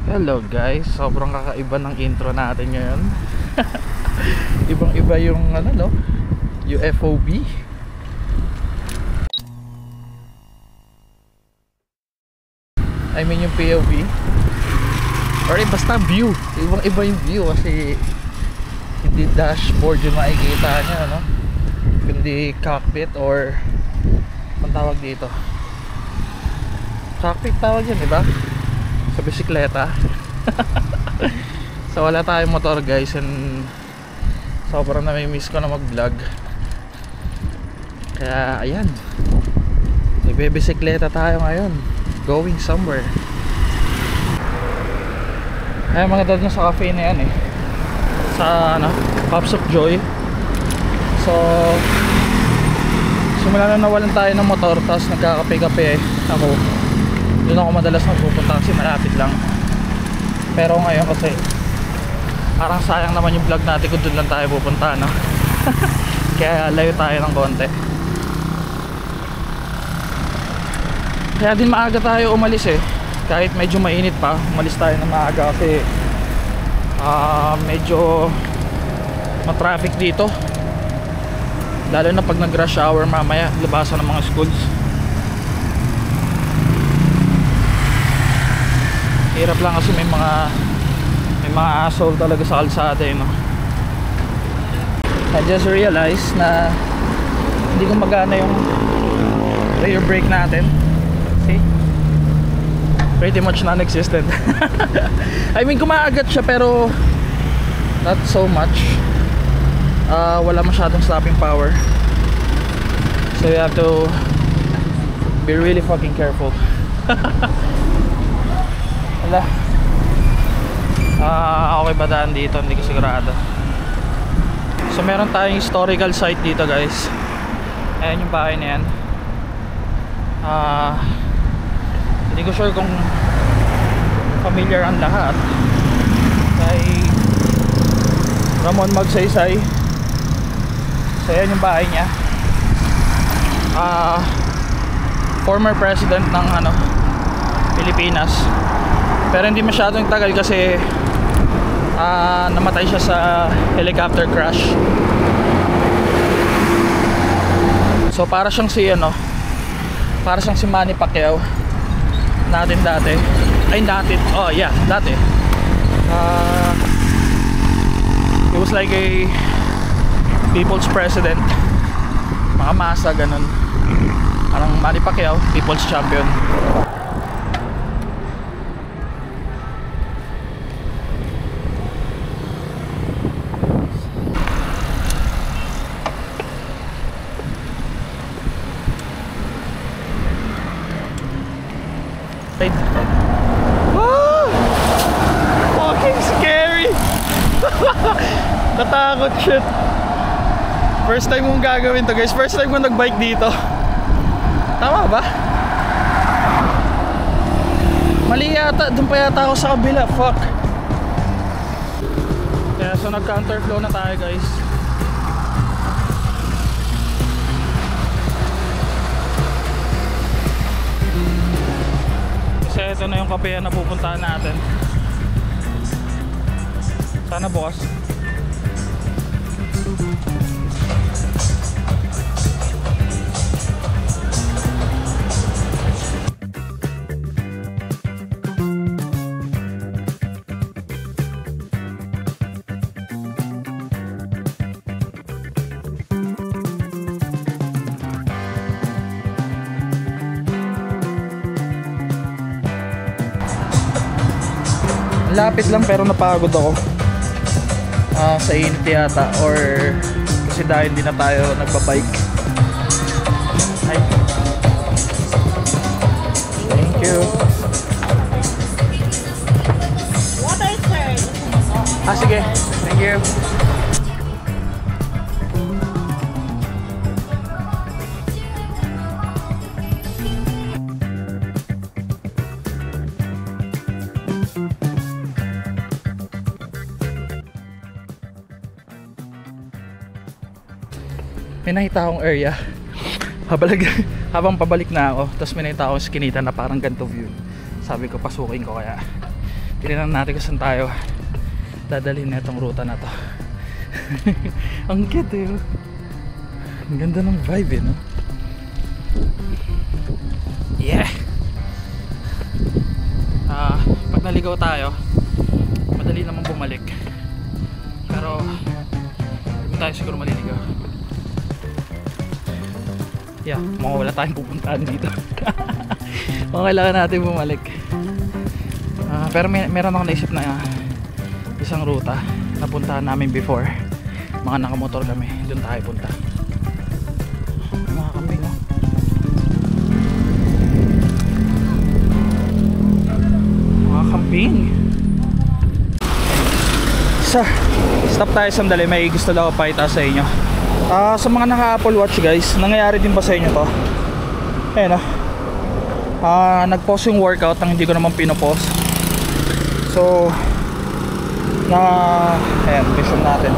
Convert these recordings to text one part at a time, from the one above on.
Hello guys, sobrang kakaiba ng intro natin ngayon. Ibang iba yung ano no, UFOB. I mean yung POV. Or basta view. Ibang iba yung view kasi hindi dashboard yung makikita nyo, no? Kundi cockpit or ang tawag dito. Cockpit tawag yun, diba? Sa bisikleta. So wala tayong motor guys, and sobrang nami-miss ko na mag-vlog. Kaya ayan, nagbibisikleta tayo ngayon, going somewhere. Ay mga dad na sa cafe na yan eh, sa ano, Pops of Joy. So simula na nawalan tayo ng motor, tapos nagkakape-kape ako. Doon ako madalas magpupunta kasi malapit lang. Pero ngayon kasi parang sayang naman yung vlog natin kung doon lang tayo pupunta, no? Kaya layo tayo ng konti. Kaya din maaga tayo umalis eh. Kahit medyo mainit pa, umalis tayo na maaga kasi medyo matraffic dito. Lalo na pag nag-rush hour mamaya, labasan ng mga schools. Hirap lang kasi may mga asshole talaga sa kalsada eh, no? I just realized na hindi ko magana yung rear brake natin. See? Pretty much non-existent. I mean kumaagat siya pero not so much. Wala masyadong stopping power. So you have to be really fucking careful. Wala. Okay ba daan dito? Hindi ko sigurado. So meron tayong historical site dito guys. Ayan yung bahay na yan. Hindi ko sure kung familiar ang lahat kay Ramon Magsaysay. So ayan yung bahay niya. Former president ng ano, Pilipinas. Pero hindi masyadong tagal kasi namatay siya sa helicopter crash. So para siyang si ano, para siyang si Manny Pacquiao natin dati. Ay dati, oh yeah, dati. He was like a people's president. Mga masa ganun. Parang Manny Pacquiao, people's champion. Fucking scary. Natakot shit. First time mong gagawin to guys. First time ko nagbike dito. Tama ba? Mali yata. Doon pa yata ako sa kabila. Fuck. Kaya so nag-counterflow na tayo guys. Kasi ito na yung kapehan na pupuntahan natin. Sana bukas. Lapit lang pero napagod ako sa init yata or kasi dahil hindi na tayo nagbabike. Hi. Thank you. Water sir. Sige. Thank you. May nakita akong area habang pabalik na ako, tapos may nakita akong skinita na parang ganito view. Sabi ko pasukin ko, kaya Tininan natin kung saan tayo dadalhin na itong ruta na to. Ang cute eh. Ang ganda ng vibe eh, no? Yeah! Pag naligaw tayo, madali naman bumalik. Pero hindi tayo siguro maliligaw. Yeah, mga wala tayong pupuntahan dito. Mga kailangan natin bumalik. Pero meron akong naisip na isang ruta na puntahan namin before. Mga nakamotor kami, doon tayo punta. Mga kambing, no? Mga kambing. Stop tayo sandali, may gusto lang ako pakita sa inyo. Sa mga naka-Apple Watch guys, nangyayari din ba sa inyo to? Ayun nag-pause yung workout nang hindi ko naman pinopost. So ayan, vision natin.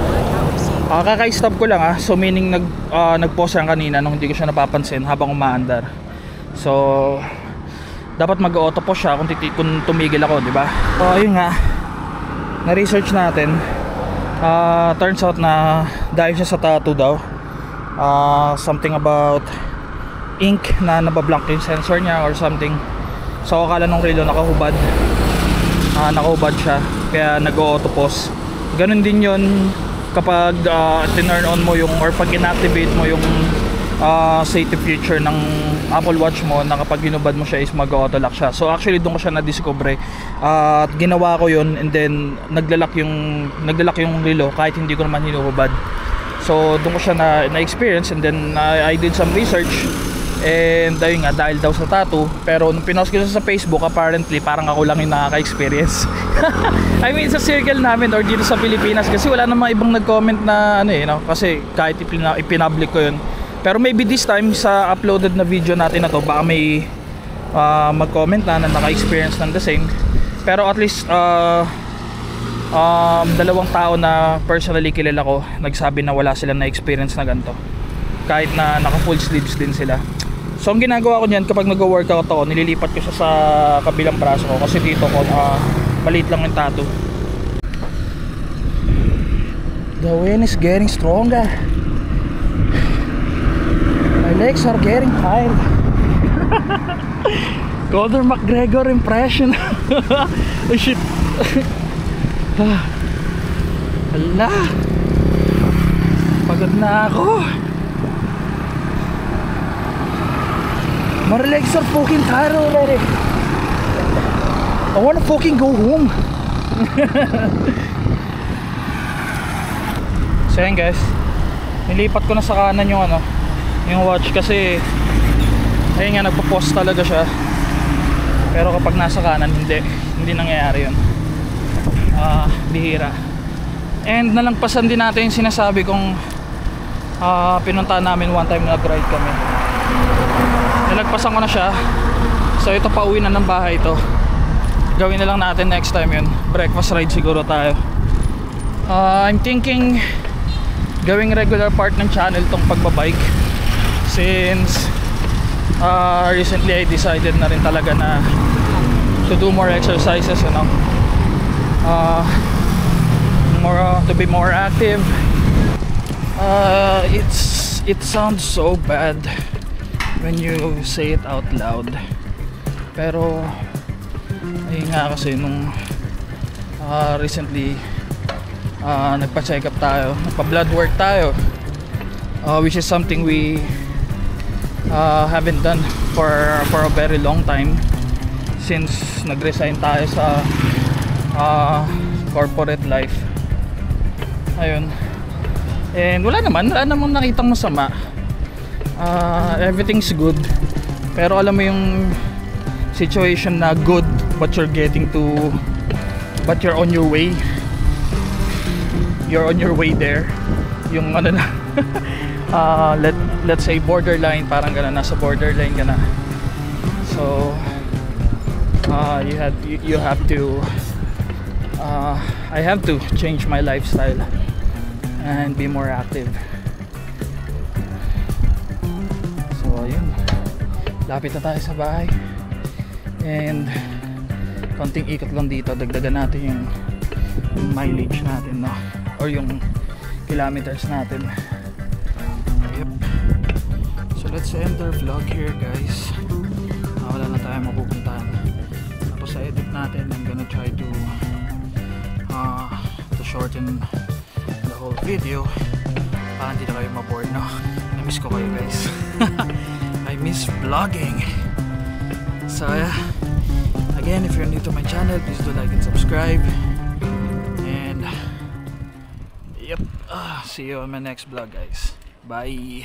Kaka-stop ko lang so meaning nag-pause yan kanina nung hindi ko siya napapansin habang umaandar. So dapat mag-auto pause siya kung tumigil ako, di ba? So ayun nga, na-research natin. Turns out na dahil siya sa tattoo daw. Something about ink na nabablock yung sensor niya or something. So akala nung relo nakahubad. Nakahubad siya, kaya nag-auto pause. Ganun din yon kapag tinurn on mo yung, or pag inactivate mo yung safety feature ng Apple Watch mo, na kapag hinubad mo siya is mag-auto lock siya. So actually doon ko siya na-discover at ginawa ko yun, and then naglalak yung relo kahit hindi ko naman hinuhubad. So doon ko siya na-experience, and then I did some research. And ayun nga, dahil daw sa tattoo. Pero nung pinost ko sa Facebook, apparently parang ako lang yung nakaka-experience. I mean sa circle namin or dito sa Pilipinas, kasi wala namang ibang nag-comment na kasi kahit ipinablic ko yun. Pero maybe this time sa uploaded na video natin na to, baka may mag-comment na naka-experience ng the same. Pero at least dalawang tao na personally kilala ko nagsabi na wala silang na-experience na ganito, kahit na naka full sleeves din sila. So ang ginagawa ko niyan, kapag nag-workout ako, nililipat ko siya sa kabilang braso ko, kasi dito ko maliit lang yung tattoo. The wind is getting stronger. My legs are getting tired. Conor McGregor impression. Oh shit. Hala, pagod na ako. My legs are fucking tired already. I wanna fucking go home. So yun guys, nilipat ko na sa kanan yung yung watch, kasi ayun nga, nagpo-pause talaga siya. Pero kapag nasa kanan, hindi nangyayari yun. Bihira. And nalangpasan din natin yung sinasabi kong pinuntahan namin one time na nag-ride kami. Nalagpasan ko na siya. So ito, pauwi na ng bahay ito. Gawin na lang natin next time yun. Breakfast ride siguro tayo. I'm thinking gawing regular part ng channel tong pagbabike, since recently I decided na rin talaga na to do more exercises, to be more active. It sounds so bad when you say it out loud, pero ayun nga, kasi nung recently nagpa-check up tayo, nagpa-blood work tayo, which is something we haven't done for a very long time, since nag-resign tayo sa corporate life. Ayun. And wala namang nakitang masama. Everything's good. Pero alam mo yung situation na good, but you're on your way. You're on your way there. Yung let's say borderline, parang gano'n, nasa borderline ka na. So you have to I have to change my lifestyle and be more active. So ayun, lapit na tayo sa bahay, and konting ikot lang dito, dagdagan natin yung mileage natin, no? Or yung kilometers natin. Yep. So let's enter vlog here, guys. Wala na tayo mapupuntahan. Tapos sa edit natin, I'm gonna try to shorten the whole video para hindi na kayo maboard, no? I-miss ko kayo, guys. I miss vlogging. So yeah, again, if you're new to my channel, please do like and subscribe. And yep, see you on my next vlog, guys. Bye.